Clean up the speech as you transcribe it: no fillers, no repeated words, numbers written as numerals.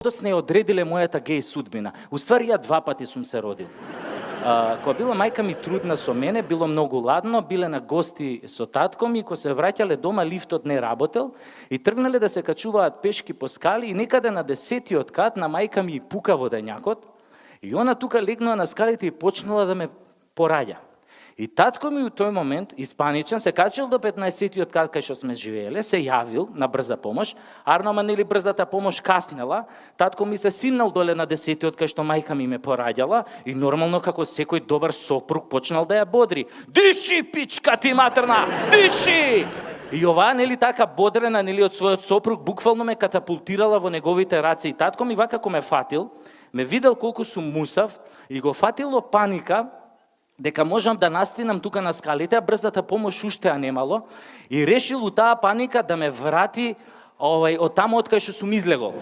подоцна ја одредиле мојата геј судбина. Уствари ја 2 пати сум се родил. Кога била мајка ми трудна со мене, било многу ладно, биле на гости со татко ми, кога се враќале дома, лифтот не работел и тргнале да се качуваат пешки по скали и некаде на 10-тиот кат на мајка ми пука водењакот и она тука легнала на скалите и почнала да ме пораѓа. И татко ми у тој момент, испаничен, се качил до 15-тиот кат кај што сме живееле, се јавил на брза помош, арнома нели брзата помош каснела, татко ми се симнал доле на 10-тиот кај што мајка ми ме пораѓала и нормално како секој добар сопруг почнал да ја бодри. Диши, пичка ти матерна, диши! И оваа, нели така бодрена, нели од својот сопруг, буквално ме катапултирала во неговите раце. И татко ми вака како ме фатил, ме видел колку сум мусав и го фатило паника, дека можам да настинам тука на скалите, а брзата помош уште ја немало, и решил у таа паника да ме врати од таму од кај што сум излегол.